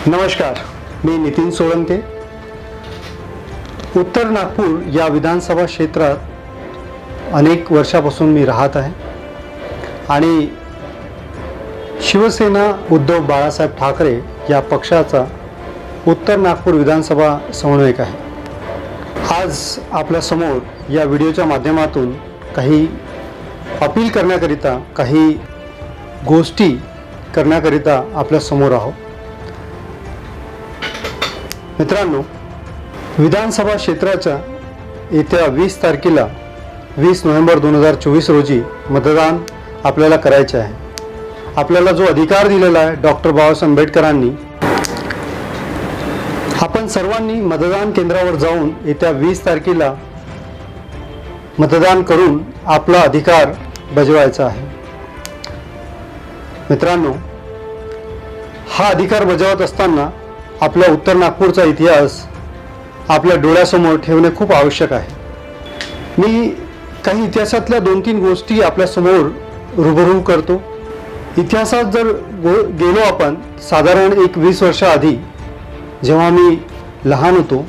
नमस्कार, मी नितीन सोळंके. उत्तर नागपूर या विधानसभा क्षेत्रात अनेक वर्षापासून मी राहत आहे आणि शिवसेना उद्धव बाळासाहेब ठाकरे या पक्षाचा उत्तर नागपूर विधानसभा समन्वयक आहे. आज आपल्या समोर या व्हिडिओच्या माध्यमातून काही अपील करण्याकरिता, काही गोष्टी करण्याकरिता आपल्या समोर आहोत. मित्रांनो, विधानसभा क्षेत्राच्या येत्या 20 तारखेला 20 नोव्हेंबर 2024 रोजी मतदान आपल्याला करायचे आहे. आपल्याला जो अधिकार दिलेला आहे डॉक्टर बाबासाहेब आंबेडकरांनी, आपण सर्वांनी मतदान केंद्रावर जाऊन येत्या 20 तारखेला मतदान करून आपला अधिकार बजवायचा आहे. मित्रांनो, हा अधिकार बजावत असताना आपल्या उत्तर नागपूरचा इतिहास आपल्या डोळ्यासमोर ठेवणे खूप आवश्यक आहे. मी काही इतिहासातल्या 2-3 गोष्टी आपल्या समोर रूबरू करतो. इतिहासात जर गेलो आपण साधारण 20 वर्षाआधी, जेव्हा मी लहान होतो,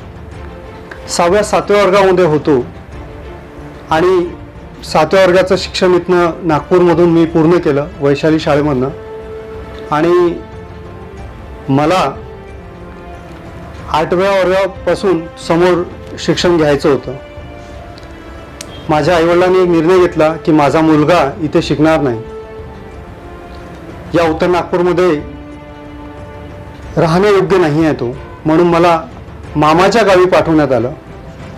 6व्या-7व्या वर्गामध्ये होतो आणि 7व्या वर्गाचं शिक्षण इथनं नागपूरमधून मी पूर्ण केलं, वैशाली शाळेमधनं. आणि मला 8व्या वर्गापासून समोर शिक्षण घ्यायचं होतं. माझ्या आईवडिलांनी एक निर्णय घेतला की माझा मुलगा इथे शिकणार नाही, या उत्तर नागपूरमध्ये राहण्यायोग्य नाही आहे तो, म्हणून मला मामाच्या गावी पाठवण्यात आलं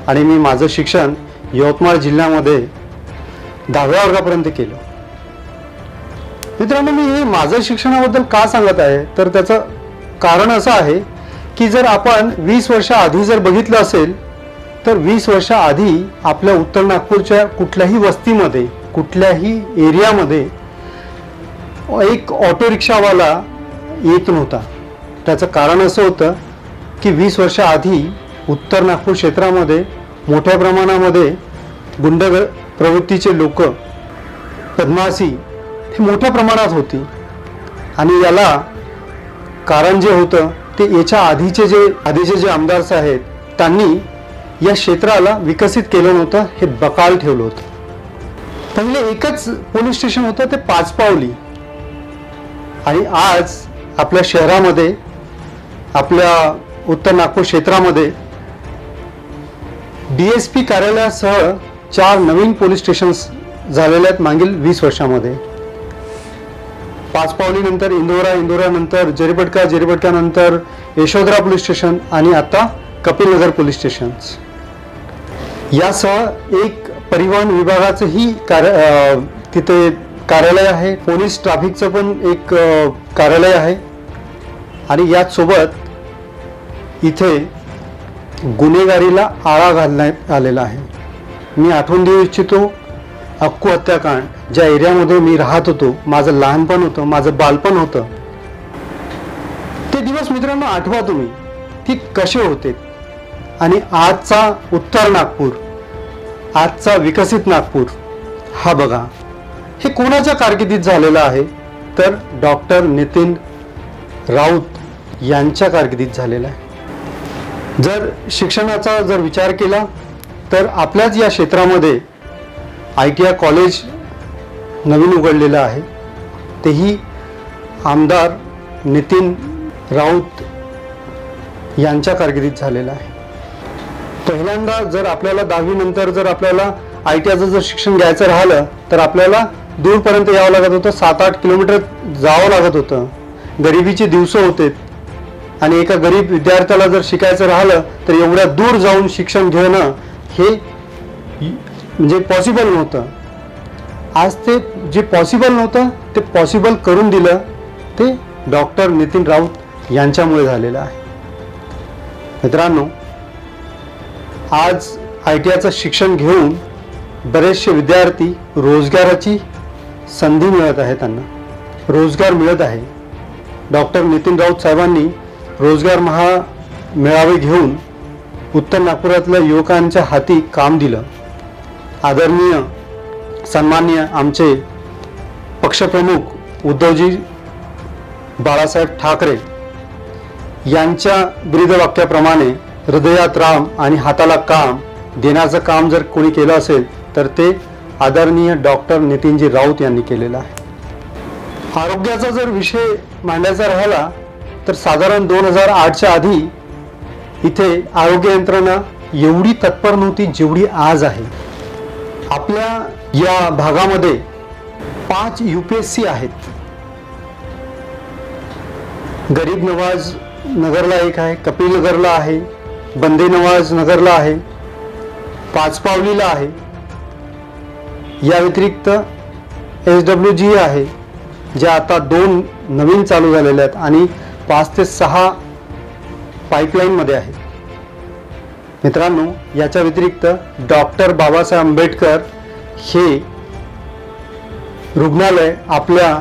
आणि मी माझं शिक्षण यवतमाळ जिल्ह्यामध्ये 10व्या वर्गापर्यंत केलं. मित्रांनो, मी हे माझं शिक्षणाबद्दल का सांगत आहे तर त्याचं कारण असं आहे की जर आपण 20 वर्षाआधी जर बघितलं असेल तर 20 वर्षाआधी आपल्या उत्तर नागपूरच्या कुठल्याही वस्तीमध्ये, कुठल्याही एरियामध्ये एक ऑटो रिक्षावाला येत नव्हता. त्याचं कारण असं होतं की 20 वर्षाआधी उत्तर नागपूर क्षेत्रामध्ये मोठ्या प्रमाणामध्ये गुंड प्रवृत्तीचे लोक, बदमाशी ही मोठ्या प्रमाणात होती. आणि याला कारण जे होतं ते याच्या आधीचे जे आमदार आहेत त्यांनी या क्षेत्राला विकसित केलं नव्हतं, हे बकाल ठेवलं होतं. पहिले एकच पोलीस स्टेशन होतं, ते पाचपावली. आणि आज आपल्या शहरामध्ये, आपल्या उत्तर नागपूर क्षेत्रामध्ये DSP कार्यालयासह 4 नवीन पोलीस स्टेशन्स झालेले आहेत मागील 20 वर्षामध्ये. पाचपावली नंतर इंदोरा नंतर जरीपटका नंतर यशोधरा पोलीस स्टेशन आणि आता कपिलनगर पोलीस स्टेशन. यासह एक परिवहन विभागाचंही तिथे कार्यालय आहे. पोलीस ट्रॅफिकचं पण एक कार्यालय आहे. आणि याच सोबत इथे गुन्हेगारीला आळा घालण्यात आलेला आहे. मी आठवण देऊ इच्छितो, अक्कू हत्याकांड, ज्या एरियामध्ये मी राहत होतो, माझं लहानपण होतं, माझं बालपण होतं, ते दिवस मित्रांनो आठवा तुम्ही, की कसे होते. आणि आजचा उत्तर नागपूर, आजचा विकसित नागपूर हा बघा, हे कोणाच्या कारकिर्दीत झालेलं आहे तर डॉक्टर नितीन राऊत यांच्या कारकिर्दीत झालेला आहे. जर शिक्षणाचा जर विचार केला तर आपल्याच या क्षेत्रामध्ये ITI कॉलेज नवीन उघडलेलं आहे, तेही आमदार नितीन राऊत यांच्या कारकिर्दीत झालेलं आहे. पहिल्यांदा जर आपल्याला 10वी नंतर जर आपल्याला ITIचं जर शिक्षण घ्यायचं राहिलं तर आपल्याला दूरपर्यंत यावं लागत होतं, 7-8 किलोमीटर जावं लागत होतं. गरिबीचे दिवस होते आणि एका गरीब विद्यार्थ्याला जर शिकायचं राहिलं तर एवढ्या दूर जाऊन शिक्षण घेणं हे म्हणजे पॉसिबल नव्हतं. आज ते जे पॉसिबल नव्हतं ते पॉसिबल करून दिलं, ते डॉक्टर नितीन राऊत यांच्यामुळे झालेलं आहे. मित्रांनो, आज ITIचं शिक्षण घेऊन बरेचसे विद्यार्थी रोजगाराची संधी मिळत आहे, त्यांना रोजगार मिळत आहे. डॉक्टर नितीन राऊत साहेबांनी रोजगार मेळावे घेऊन उत्तर नागपुरातल्या युवकांच्या हाती काम दिलं. आदरणीय सन्माननीय आमचे पक्षप्रमुख उद्धवजी बाळासाहेब ठाकरे यांच्या ब्रीदवाक्याप्रमाणे हृदयात राम आणि हाताला काम देण्याचं काम जर कोणी केलं असेल तर ते आदरणीय डॉक्टर नितीनजी राऊत यांनी केलेलं आहे. आरोग्याचा जर विषय मांडायचा राहिला तर साधारण 2008च्या आधी इथे आरोग्य यंत्रणा एवढी तत्पर नव्हती जेवढी आज आहे. आपल्या या भागामध्ये 5 UPSC आहेत. गरीब नवाज नगरला एक आहे, कपिल नगरला आहे, बंदे नवाज नगरला आहे, पाचपावलीला आहे. या व्यतिरिक्त SWG आहे, ज्या आता 2 नवीन चालू झालेल्या आहेत आणि 5 ते 6 पाईपलाईनमध्ये आहेत. मित्रांनो, याच्या व्यतिरिक्त डॉक्टर बाबासाहेब आंबेडकर हे रुग्णालय आपल्या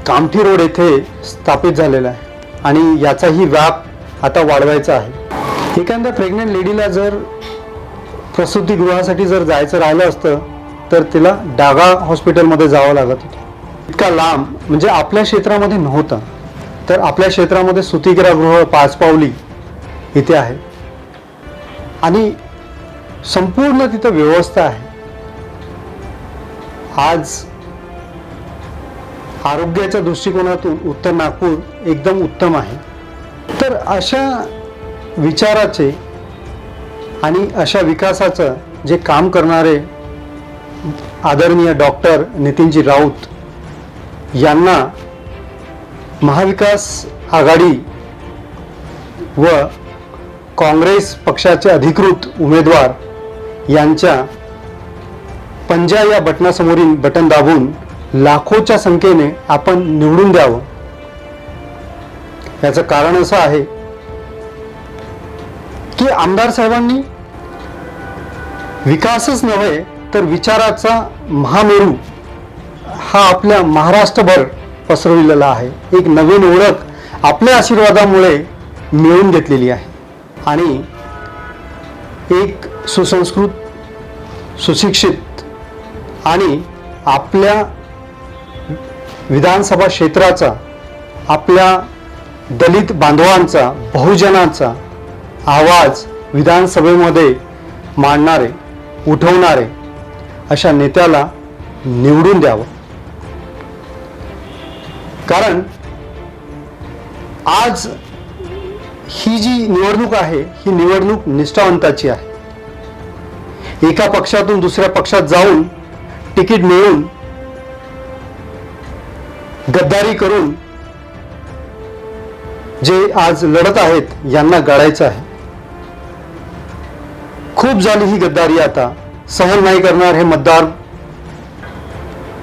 कामठी रोड येथे स्थापित झालेलं आहे आणि याचाही व्याप आता वाढवायचा आहे. एखाद्या प्रेग्नंट लेडीला जर प्रसूतिगृहासाठी जर जायचं राहिलं असतं तर तिला डागा हॉस्पिटलमध्ये जावं लागत होतं. इतका लांब म्हणजे आपल्या क्षेत्रामध्ये नव्हता. तर आपल्या क्षेत्रामध्ये सुतिगृह पाचपावली इथे आहे आणि संपूर्ण तिथं व्यवस्था आहे. आज आरोग्याच्या दृष्टिकोनातून उत्तर नागपूर एकदम उत्तम आहे. तर अशा विचाराचे आणि अशा विकासाचं जे काम करणारे आदरणीय डॉक्टर नितीनजी राऊत यांना महाविकास आघाडी व काँग्रेस पक्षाचे अधिकृत उमेदवार यांच्या पंजा या बटनासमोरील बटन दाबून लाखोच्या संख्येने आपण निवडून द्यावं. याचं कारण असं आहे की आमदार साहेबांनी विकासच नव्हे तर विचाराचा महामेरू हा आपल्या महाराष्ट्रभर पसरविलेला आहे. एक नवीन ओळख आपल्या आशीर्वादामुळे मिळवून घेतलेली आहे आणि एक सुसंस्कृत, सुशिक्षित आणि आपल्या विधानसभा क्षेत्राचा, आपल्या दलित बांधवांचा, बहुजनांचा आवाज विधानसभेमध्ये मांडणारे, उठवणारे अशा नेत्याला निवडून द्यावं. कारण आज ही जी निवडणूक आहे ही निवडणूक निष्ठावंताची आहे. एका पक्षातून दुसऱ्या पक्षात जाऊन तिकीट मिळवून गद्दारी करून जे आज लढत आहेत यांना गाडायचं आहे. खूप झाली ही गद्दारी, आता सहन नाही करणार हे मतदार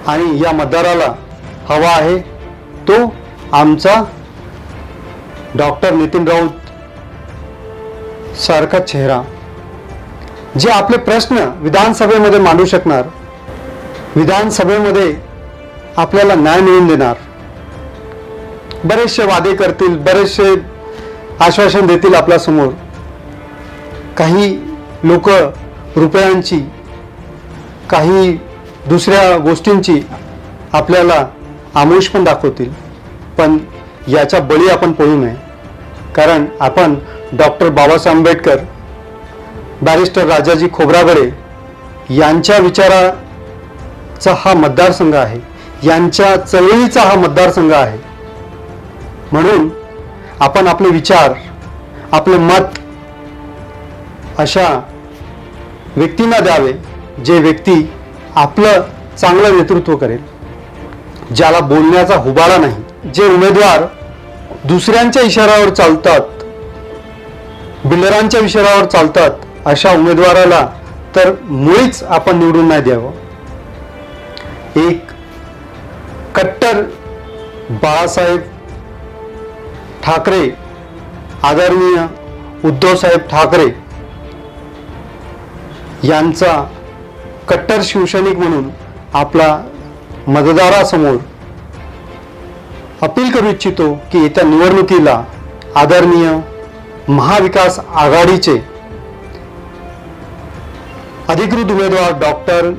आणि या मतदाराला हवा आहे तो आमचा डॉक्टर नितीन राऊत सारखा चेहरा, जे आपले प्रश्न विधानसभेमध्ये मांडू शकणार, विधानसभेमध्ये आपल्याला न्याय मिळवून देणार. बरेचसे वादे करतील, बरेचसे आश्वासन देतील आपल्या समोर. काही लोक रुपयांची, काही दुसऱ्या गोष्टींची आपल्याला आमिष पण दाखवतील. पण याच्या बळी आपण पडू नये. कारण आपण डॉक्टर बाबासाहेब आंबेडकर, बॅरिस्टर राजाजी खोब्रागडे यांच्या विचाराचा हा मतदारसंघ आहे, यांच्या चळवळीचा हा मतदारसंघ आहे. म्हणून आपण आपले विचार, आपले मत अशा व्यक्तींना द्यावे जे व्यक्ती आपलं चांगलं नेतृत्व करेल, ज्याला बोलण्याचा हुबाळा नाही. जे उमेदवार दुसऱ्यांच्या इशाऱ्यावर चालतात, बिल्डरांच्या इशाऱ्यावर चालतात, अशा उमेदवाराला तर मुळीच आपण निवडून नाही द्यावं. एक कट्टर बाळासाहेब ठाकरे, आदरणीय उद्धवसाहेब ठाकरे यांचा कट्टर शिवसैनिक म्हणून आपला मतदारासमोर अपील करू इच्छितो की येत्या निवडणुकीला आदरणीय महाविकास आघाडीचे अधिकृत उमेदवार डॉक्टर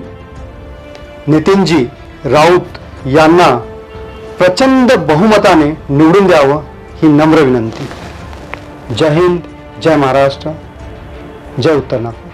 नितीनजी राऊत यांना प्रचंड बहुमताने निवडून द्यावं ही नम्र विनंती. जय हिंद, जय महाराष्ट्र, जय उत्तर नागपूर.